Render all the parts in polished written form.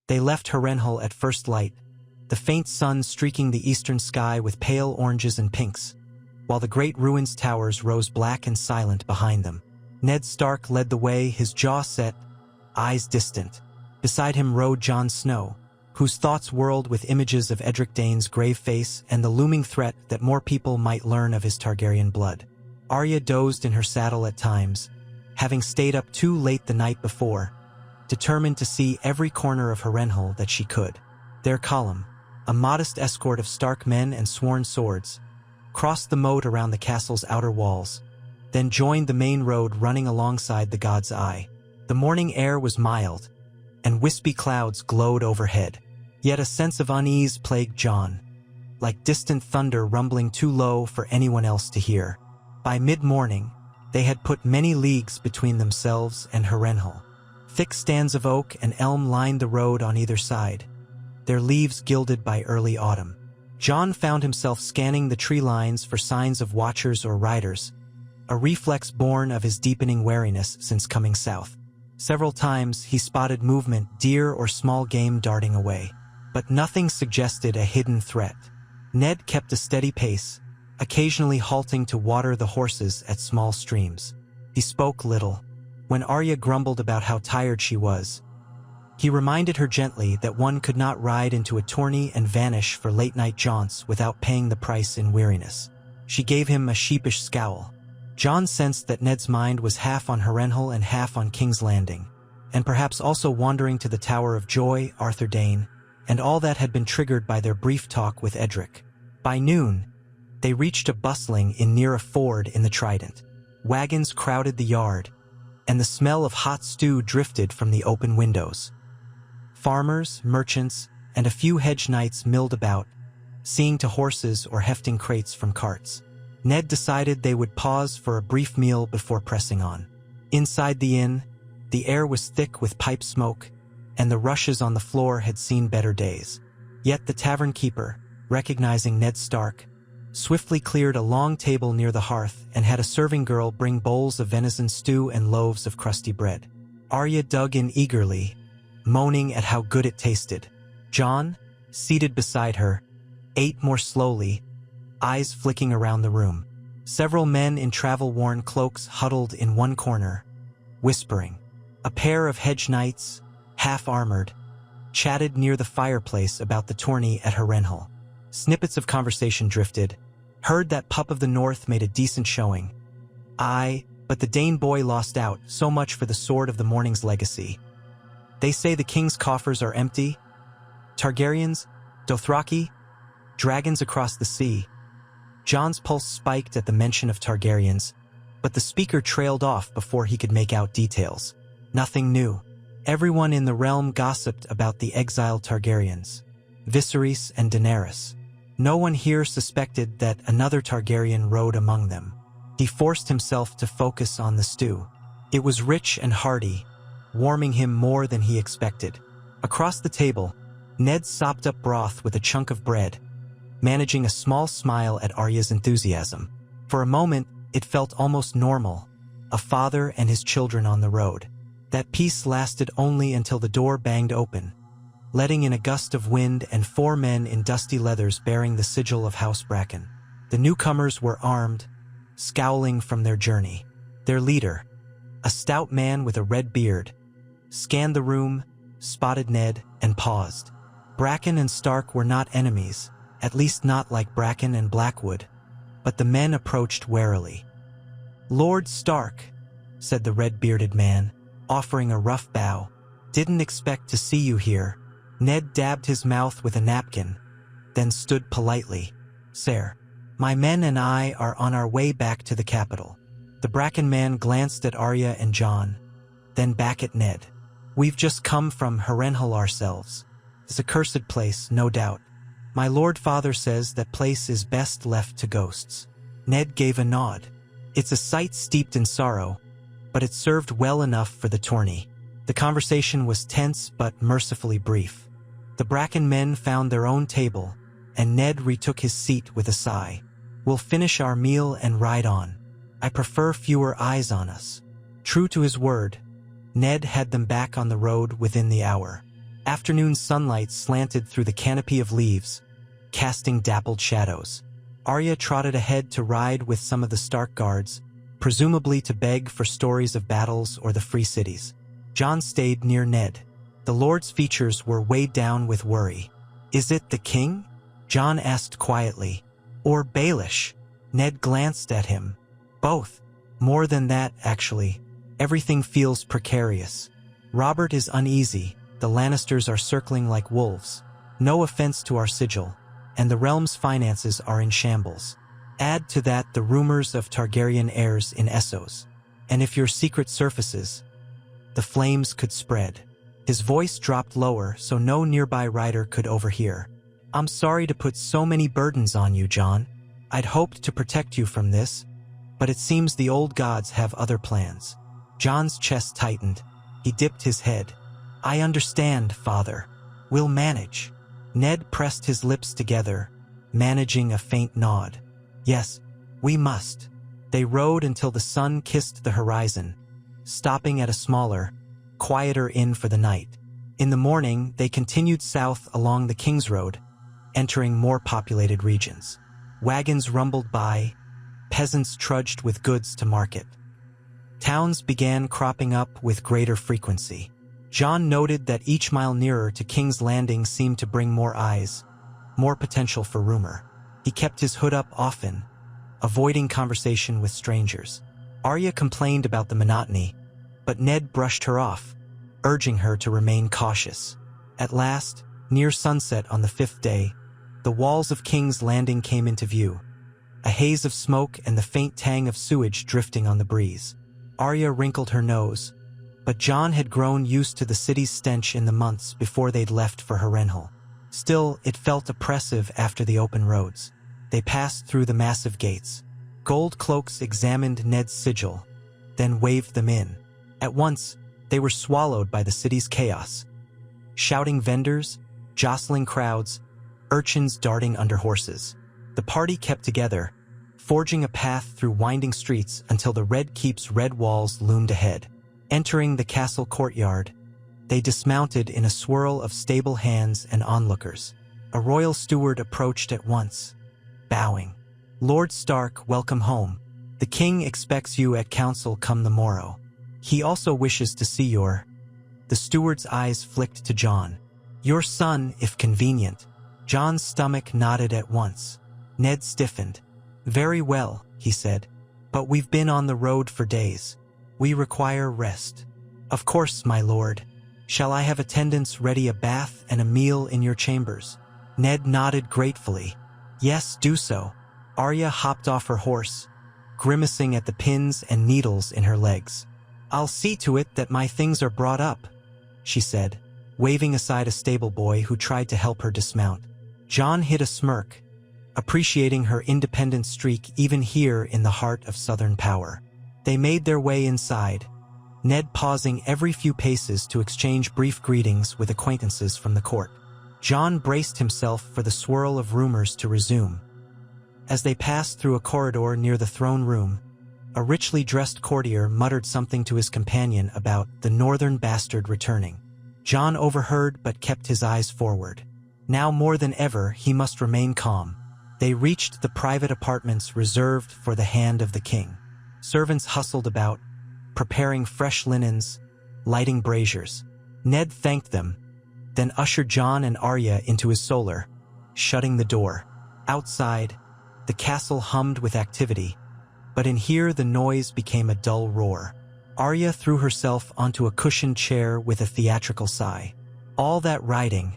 They left Harrenhal at first light, the faint sun streaking the eastern sky with pale oranges and pinks, while the great ruins towers rose black and silent behind them. Ned Stark led the way, his jaw set, eyes distant. Beside him rode Jon Snow, whose thoughts whirled with images of Edric Dane's grave face and the looming threat that more people might learn of his Targaryen blood. Arya dozed in her saddle at times, having stayed up too late the night before, determined to see every corner of Harrenhal that she could. Their column, a modest escort of Stark men and sworn swords, crossed the moat around the castle's outer walls, then joined the main road running alongside the God's Eye. The morning air was mild, and wispy clouds glowed overhead. Yet a sense of unease plagued Jon, like distant thunder rumbling too low for anyone else to hear. By mid-morning, they had put many leagues between themselves and Harrenhal. Thick stands of oak and elm lined the road on either side, their leaves gilded by early autumn. Jon found himself scanning the tree lines for signs of watchers or riders, a reflex born of his deepening wariness since coming south. Several times he spotted movement, deer or small game darting away, but nothing suggested a hidden threat. Ned kept a steady pace, occasionally halting to water the horses at small streams. He spoke little. When Arya grumbled about how tired she was, he reminded her gently that one could not ride into a tourney and vanish for late-night jaunts without paying the price in weariness. She gave him a sheepish scowl. Jon sensed that Ned's mind was half on Harrenhal and half on King's Landing, and perhaps also wandering to the Tower of Joy, Arthur Dane, and all that had been triggered by their brief talk with Edric. By noon, they reached a bustling inn near a ford in the Trident. Wagons crowded the yard, and the smell of hot stew drifted from the open windows. Farmers, merchants, and a few hedge knights milled about, seeing to horses or hefting crates from carts. Ned decided they would pause for a brief meal before pressing on. Inside the inn, the air was thick with pipe smoke, and the rushes on the floor had seen better days. Yet the tavern keeper, recognizing Ned Stark, swiftly cleared a long table near the hearth and had a serving girl bring bowls of venison stew and loaves of crusty bread. Arya dug in eagerly, moaning at how good it tasted. Jon, seated beside her, ate more slowly, eyes flicking around the room. Several men in travel-worn cloaks huddled in one corner, whispering. A pair of hedge knights, half-armored, chatted near the fireplace about the tourney at Harrenhal. Snippets of conversation drifted. Heard that pup of the north made a decent showing. Aye, but the Dane boy lost out, so much for the sword of the morning's legacy. They say the king's coffers are empty. Targaryens, Dothraki, dragons across the sea. Jon's pulse spiked at the mention of Targaryens, but the speaker trailed off before he could make out details. Nothing new. Everyone in the realm gossiped about the exiled Targaryens, Viserys and Daenerys. No one here suspected that another Targaryen rode among them. He forced himself to focus on the stew. It was rich and hearty, warming him more than he expected. Across the table, Ned sopped up broth with a chunk of bread, managing a small smile at Arya's enthusiasm. For a moment, it felt almost normal, a father and his children on the road. That peace lasted only until the door banged open, letting in a gust of wind and 4 men in dusty leathers bearing the sigil of House Bracken. The newcomers were armed, scowling from their journey. Their leader, a stout man with a red beard, scanned the room, spotted Ned, and paused. Bracken and Stark were not enemies, at least not like Bracken and Blackwood, but the men approached warily. "Lord Stark," said the red-bearded man, offering a rough bow. "Didn't expect to see you here." Ned dabbed his mouth with a napkin, then stood politely. "Sir, my men and I are on our way back to the capital." The Bracken man glanced at Arya and Jon, then back at Ned. "We've just come from Harrenhal ourselves. This accursed place, no doubt. My Lord Father says that place is best left to ghosts." Ned gave a nod. It's a sight steeped in sorrow, but it served well enough for the tourney. The conversation was tense but mercifully brief. The Bracken men found their own table, and Ned retook his seat with a sigh. "We'll finish our meal and ride on. I prefer fewer eyes on us." True to his word, Ned had them back on the road within the hour. Afternoon sunlight slanted through the canopy of leaves, casting dappled shadows. Arya trotted ahead to ride with some of the Stark guards, presumably to beg for stories of battles or the free cities. Jon stayed near Ned. The Lord's features were weighed down with worry. "Is it the king?" Jon asked quietly. "Or Baelish?" Ned glanced at him. "Both. More than that, actually. Everything feels precarious. Robert is uneasy. The Lannisters are circling like wolves. No offense to our sigil. And the realm's finances are in shambles. Add to that the rumors of Targaryen heirs in Essos. And if your secret surfaces, the flames could spread." His voice dropped lower so no nearby rider could overhear. "I'm sorry to put so many burdens on you, Jon. I'd hoped to protect you from this, but it seems the old gods have other plans." Jon's chest tightened. He dipped his head. "I understand, Father. We'll manage." Ned pressed his lips together, managing a faint nod. "Yes, we must." They rode until the sun kissed the horizon, stopping at a smaller, quieter inn for the night. In the morning, they continued south along the King's Road, entering more populated regions. Wagons rumbled by, peasants trudged with goods to market. Towns began cropping up with greater frequency. Jon noted that each mile nearer to King's Landing seemed to bring more eyes, more potential for rumor. He kept his hood up often, avoiding conversation with strangers. Arya complained about the monotony, but Ned brushed her off, urging her to remain cautious. At last, near sunset on the 5th day, the walls of King's Landing came into view, a haze of smoke and the faint tang of sewage drifting on the breeze. Arya wrinkled her nose, but Jon had grown used to the city's stench in the months before they'd left for Harrenhal. Still, it felt oppressive after the open roads. They passed through the massive gates. Gold cloaks examined Ned's sigil, then waved them in. At once, they were swallowed by the city's chaos. Shouting vendors, jostling crowds, urchins darting under horses. The party kept together, forging a path through winding streets until the Red Keep's red walls loomed ahead. Entering the castle courtyard, they dismounted in a swirl of stable hands and onlookers. A royal steward approached at once, bowing. "Lord Stark, welcome home. The king expects you at council come the morrow. He also wishes to see your—" The steward's eyes flicked to Jon. "Your son, if convenient." Jon's stomach nodded at once. Ned stiffened. "Very well," he said, "but we've been on the road for days. We require rest." "Of course, my lord. Shall I have attendants ready a bath and a meal in your chambers?" Ned nodded gratefully. "Yes, do so." Arya hopped off her horse, grimacing at the pins and needles in her legs. "I'll see to it that my things are brought up," she said, waving aside a stable boy who tried to help her dismount. Jon hid a smirk, appreciating her independent streak even here in the heart of Southern power. They made their way inside, Ned pausing every few paces to exchange brief greetings with acquaintances from the court. Jon braced himself for the swirl of rumors to resume. As they passed through a corridor near the throne room, a richly dressed courtier muttered something to his companion about the northern bastard returning. Jon overheard but kept his eyes forward. Now more than ever, he must remain calm. They reached the private apartments reserved for the hand of the king. Servants hustled about, preparing fresh linens, lighting braziers. Ned thanked them, then ushered Jon and Arya into his solar, shutting the door. Outside, the castle hummed with activity, but in here the noise became a dull roar. Arya threw herself onto a cushioned chair with a theatrical sigh. "All that riding.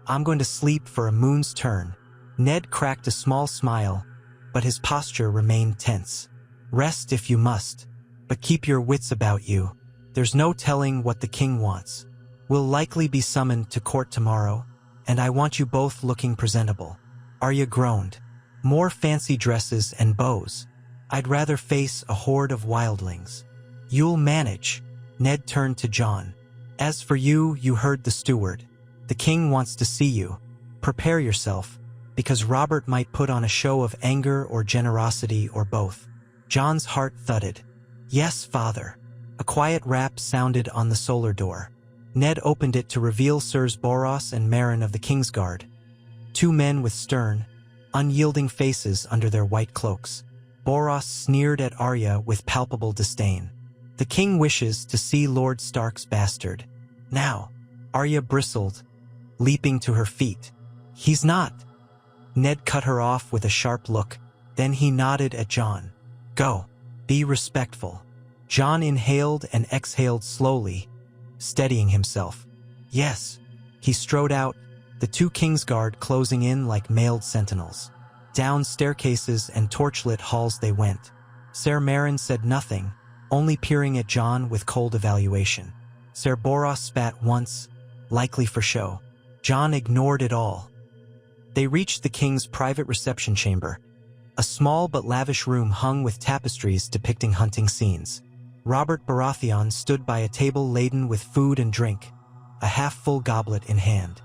I'm going to sleep for a moon's turn." Ned cracked a small smile, but his posture remained tense. "Rest if you must, but keep your wits about you. There's no telling what the king wants. We'll likely be summoned to court tomorrow, and I want you both looking presentable." Arya groaned. "More fancy dresses and bows. I'd rather face a horde of wildlings." "You'll manage." Ned turned to Jon. "As for you, you heard the steward. The king wants to see you. Prepare yourself, because Robert might put on a show of anger or generosity or both." Jon's heart thudded. "Yes, father." A quiet rap sounded on the solar door. Ned opened it to reveal Sirs Boros and Meryn of the Kingsguard, two men with stern, unyielding faces under their white cloaks. Boros sneered at Arya with palpable disdain. "The king wishes to see Lord Stark's bastard. Now." Arya bristled, leaping to her feet. "He's not." Ned cut her off with a sharp look. Then he nodded at Jon. "Go. Be respectful." Jon inhaled and exhaled slowly, steadying himself. "Yes." He strode out, the two Kingsguard closing in like mailed sentinels. Down staircases and torchlit halls they went. Ser Meryn said nothing, only peering at Jon with cold evaluation. Ser Boros spat once, likely for show. Jon ignored it all. They reached the king's private reception chamber, a small but lavish room hung with tapestries depicting hunting scenes. Robert Baratheon stood by a table laden with food and drink, a half-full goblet in hand.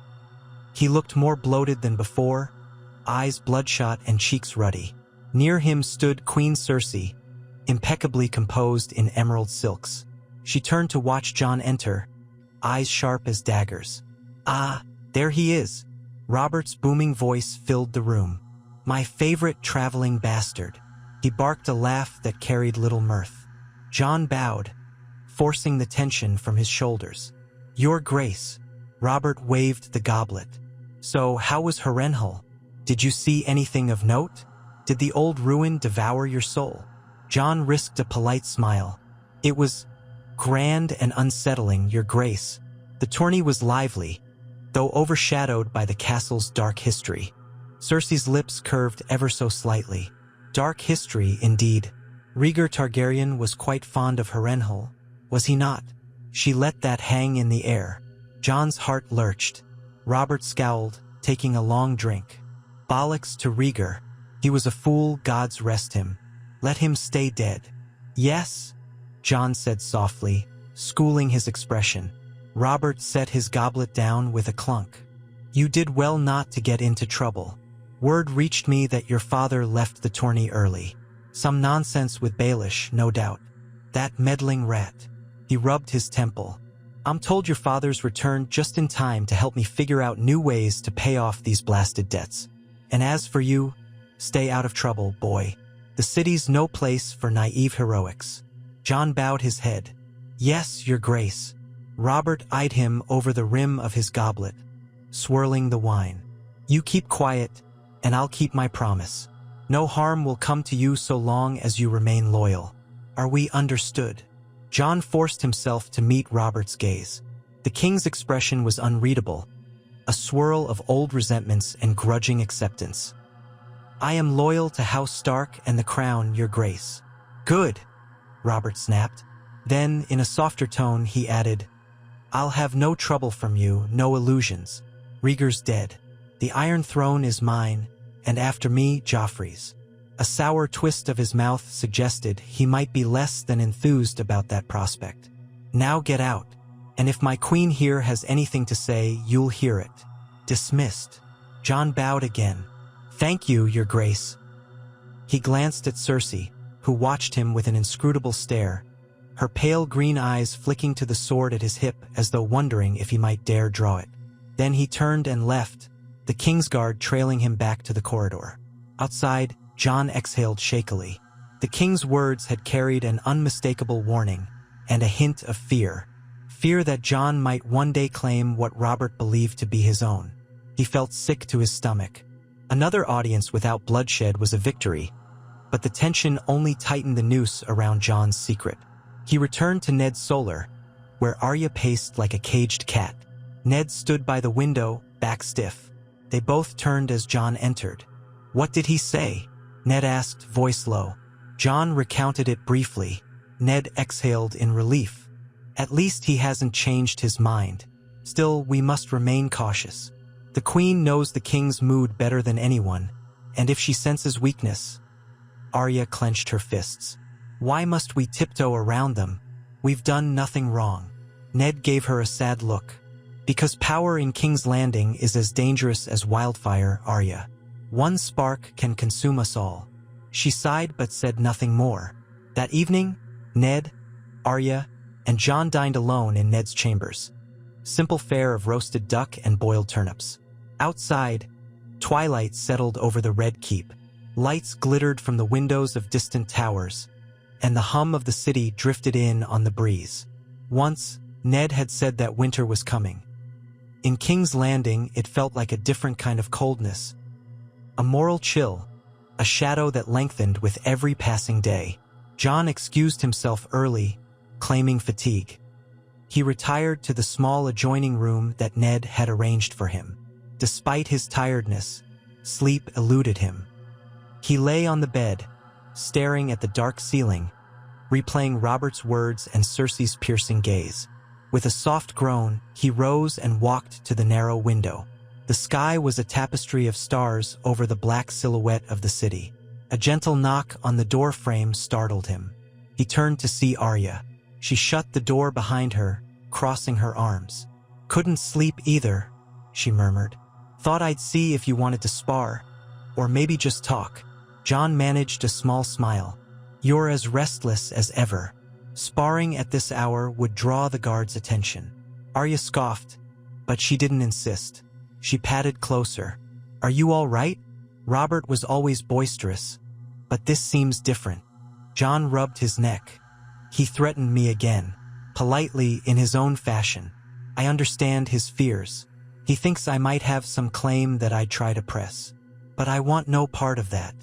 He looked more bloated than before, eyes bloodshot and cheeks ruddy. Near him stood Queen Cersei, impeccably composed in emerald silks. She turned to watch Jon enter, eyes sharp as daggers. "Ah, there he is." Robert's booming voice filled the room. "My favorite traveling bastard." He barked a laugh that carried little mirth. Jon bowed, forcing the tension from his shoulders. "Your Grace." Robert waved the goblet. "So, how was Harrenhal? Did you see anything of note? Did the old ruin devour your soul?" Jon risked a polite smile. "It was grand and unsettling, Your Grace." The tourney was lively, though overshadowed by the castle's dark history. Cersei's lips curved ever so slightly. Dark history, indeed. Rhaegar Targaryen was quite fond of Harrenhal, was he not? She let that hang in the air. Jon's heart lurched. Robert scowled, taking a long drink. Bollocks to Rhaegar. He was a fool, gods rest him. Let him stay dead. "Yes," Jon said softly, schooling his expression. Robert set his goblet down with a clunk. "You did well not to get into trouble. Word reached me that your father left the tourney early. Some nonsense with Baelish, no doubt. That meddling rat." He rubbed his temple. "I'm told your father's returned just in time to help me figure out new ways to pay off these blasted debts. And as for you, stay out of trouble, boy. The city's no place for naive heroics." Jon bowed his head. "Yes, Your Grace." Robert eyed him over the rim of his goblet, swirling the wine. "You keep quiet, and I'll keep my promise. No harm will come to you so long as you remain loyal. Are we understood?" Jon forced himself to meet Robert's gaze. The king's expression was unreadable, a swirl of old resentments and grudging acceptance. "I am loyal to House Stark and the crown, Your Grace." "Good," Robert snapped. Then, in a softer tone, he added, "I'll have no trouble from you, no illusions. Rhaegar's dead. The Iron Throne is mine, and after me, Joffrey's." A sour twist of his mouth suggested he might be less than enthused about that prospect. "Now get out, and if my queen here has anything to say, you'll hear it." Dismissed. Jon bowed again. "Thank you, Your Grace." He glanced at Cersei, who watched him with an inscrutable stare, her pale green eyes flicking to the sword at his hip as though wondering if he might dare draw it. Then he turned and left, the Kingsguard trailing him back to the corridor. Outside, Jon exhaled shakily. The king's words had carried an unmistakable warning and a hint of fear. Fear that Jon might one day claim what Robert believed to be his own. He felt sick to his stomach. Another audience without bloodshed was a victory, but the tension only tightened the noose around Jon's secret. He returned to Ned's solar, where Arya paced like a caged cat. Ned stood by the window, back stiff. They both turned as Jon entered. "What did he say?" Ned asked, voice low. Jon recounted it briefly. Ned exhaled in relief. "At least he hasn't changed his mind. Still, we must remain cautious. The Queen knows the king's mood better than anyone, and if she senses weakness..." Arya clenched her fists. "Why must we tiptoe around them? We've done nothing wrong." Ned gave her a sad look. "Because power in King's Landing is as dangerous as wildfire, Arya. One spark can consume us all." She sighed but said nothing more. That evening, Ned, Arya, and Jon dined alone in Ned's chambers. simple fare of roasted duck and boiled turnips. Outside, twilight settled over the red keep. Lights glittered from the windows of distant towers, and the hum of the city drifted in on the breeze. Once, Ned had said that winter was coming. In King's Landing, it felt like a different kind of coldness. A moral chill, a shadow that lengthened with every passing day. Jon excused himself early, claiming fatigue. He retired to the small adjoining room that Ned had arranged for him. Despite his tiredness, sleep eluded him. He lay on the bed, staring at the dark ceiling, replaying Robert's words and Cersei's piercing gaze. With a soft groan, he rose and walked to the narrow window. The sky was a tapestry of stars over the black silhouette of the city. A gentle knock on the door frame startled him. He turned to see Arya. She shut the door behind her, crossing her arms. "Couldn't sleep either," she murmured. "Thought I'd see if you wanted to spar, or maybe just talk." Jon managed a small smile. "You're as restless as ever. Sparring at this hour would draw the guards' attention." Arya scoffed, but she didn't insist. She patted closer. "Are you all right?" Robert was always boisterous, but this seems different. Jon rubbed his neck. "He threatened me again, politely in his own fashion. I understand his fears. He thinks I might have some claim that I'd try to press. But I want no part of that."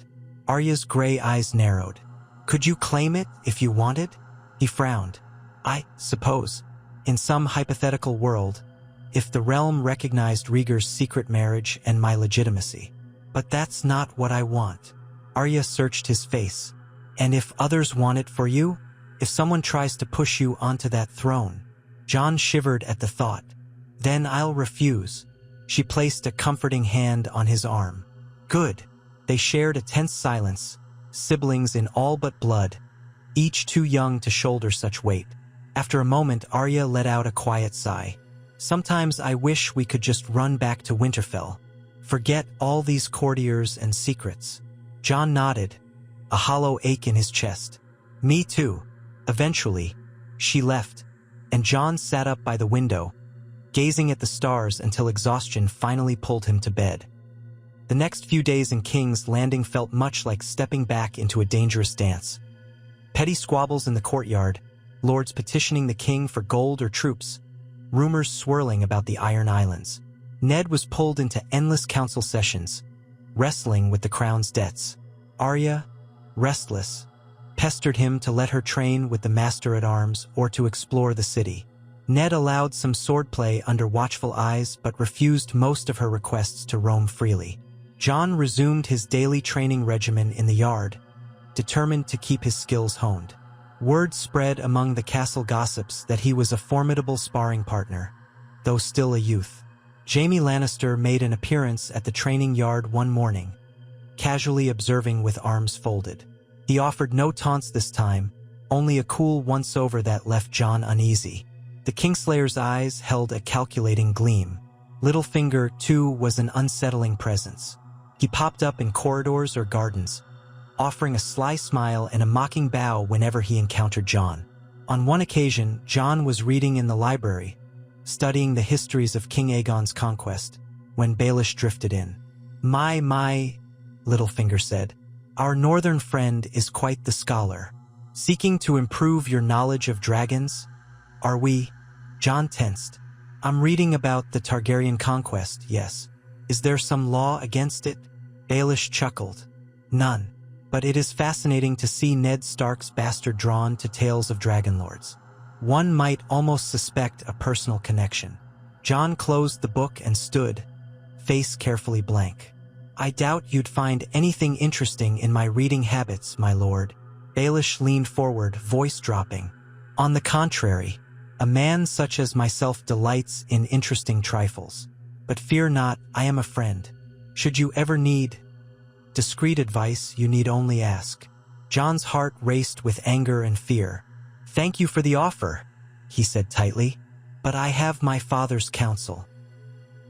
Arya's gray eyes narrowed. "Could you claim it if you wanted?" He frowned. "I suppose, in some hypothetical world, if the realm recognized Rhaegar's secret marriage and my legitimacy. But that's not what I want." Arya searched his face. "And if others want it for you? If someone tries to push you onto that throne?" Jon shivered at the thought. "Then I'll refuse." She placed a comforting hand on his arm. "Good." They shared a tense silence, siblings in all but blood, each too young to shoulder such weight. After a moment, Arya let out a quiet sigh. "Sometimes I wish we could just run back to Winterfell. Forget all these courtiers and secrets." Jon nodded, a hollow ache in his chest. "Me too." Eventually, she left, and Jon sat up by the window, gazing at the stars until exhaustion finally pulled him to bed. The next few days in King's Landing felt much like stepping back into a dangerous dance. Petty squabbles in the courtyard, lords petitioning the king for gold or troops, rumors swirling about the Iron Islands. Ned was pulled into endless council sessions, wrestling with the crown's debts. Arya, restless, pestered him to let her train with the master-at-arms or to explore the city. Ned allowed some swordplay under watchful eyes but refused most of her requests to roam freely. Jon resumed his daily training regimen in the yard, determined to keep his skills honed. Word spread among the castle gossips that he was a formidable sparring partner, though still a youth. Jaime Lannister made an appearance at the training yard one morning, casually observing with arms folded. He offered no taunts this time, only a cool once-over that left Jon uneasy. The Kingslayer's eyes held a calculating gleam. Littlefinger, too, was an unsettling presence. He popped up in corridors or gardens, offering a sly smile and a mocking bow whenever he encountered Jon. On one occasion, Jon was reading in the library, studying the histories of King Aegon's conquest, when Baelish drifted in. My, Littlefinger said. "Our northern friend is quite the scholar. Seeking to improve your knowledge of dragons? Are we?" Jon tensed. "I'm reading about the Targaryen conquest, yes. Is there some law against it?" Baelish chuckled. "None. But it is fascinating to see Ned Stark's bastard drawn to tales of dragonlords. One might almost suspect a personal connection." Jon closed the book and stood, face carefully blank. "I doubt you'd find anything interesting in my reading habits, my lord." Baelish leaned forward, voice dropping. "On the contrary, a man such as myself delights in interesting trifles. But fear not, I am a friend. Should you ever need discreet advice, you need only ask." Jon's heart raced with anger and fear. "Thank you for the offer," he said tightly, "but I have my father's counsel."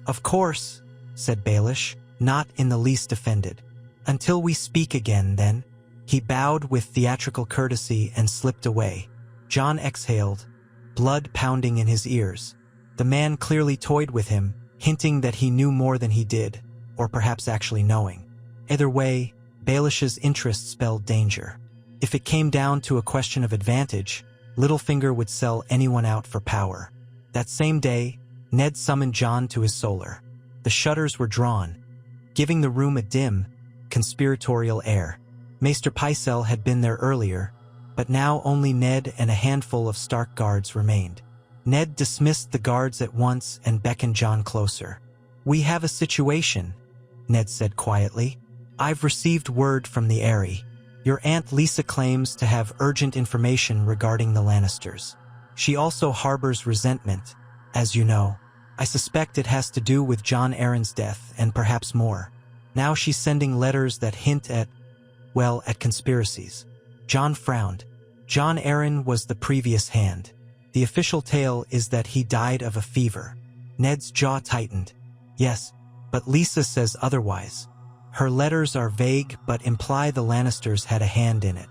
"Of course," said Baelish, not in the least offended. "Until we speak again, then." He bowed with theatrical courtesy and slipped away. Jon exhaled, blood pounding in his ears. The man clearly toyed with him, hinting that he knew more than he did, or perhaps actually knowing. Either way, Baelish's interest spelled danger. If it came down to a question of advantage, Littlefinger would sell anyone out for power. That same day, Ned summoned Jon to his solar. The shutters were drawn, giving the room a dim, conspiratorial air. Maester Pycelle had been there earlier, but now only Ned and a handful of Stark guards remained. Ned dismissed the guards at once and beckoned Jon closer. "We have a situation," Ned said quietly. "I've received word from the Eyrie. Your Aunt Lisa claims to have urgent information regarding the Lannisters. She also harbors resentment, as you know. I suspect it has to do with Jon Arryn's death and perhaps more. Now she's sending letters that hint at conspiracies." Jon frowned. Jon Arryn was the previous hand. The official tale is that he died of a fever. Ned's jaw tightened. "Yes, but Lisa says otherwise. Her letters are vague but imply the Lannisters had a hand in it.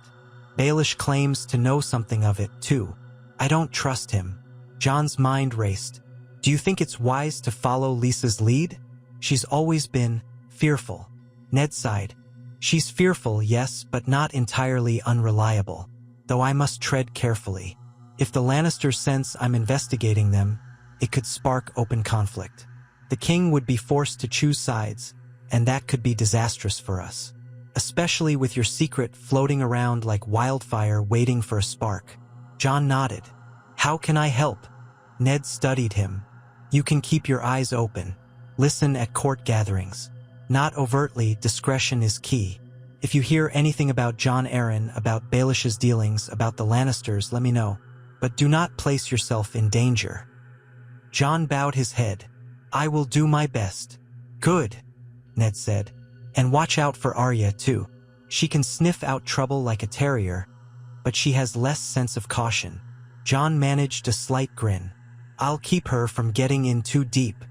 Baelish claims to know something of it, too. I don't trust him." Jon's mind raced. "Do you think it's wise to follow Lisa's lead? She's always been fearful." Ned sighed. "She's fearful, yes, but not entirely unreliable, though I must tread carefully. If the Lannisters sense I'm investigating them, it could spark open conflict. The king would be forced to choose sides, and that could be disastrous for us, especially with your secret floating around like wildfire waiting for a spark." Jon nodded. "How can I help?" Ned studied him. "You can keep your eyes open. Listen at court gatherings. Not overtly, discretion is key. If you hear anything about Jon Arryn, about Baelish's dealings, about the Lannisters, let me know. But do not place yourself in danger." Jon bowed his head. "I will do my best." "Good," Ned said. "And watch out for Arya, too. She can sniff out trouble like a terrier, but she has less sense of caution." Jon managed a slight grin. "I'll keep her from getting in too deep."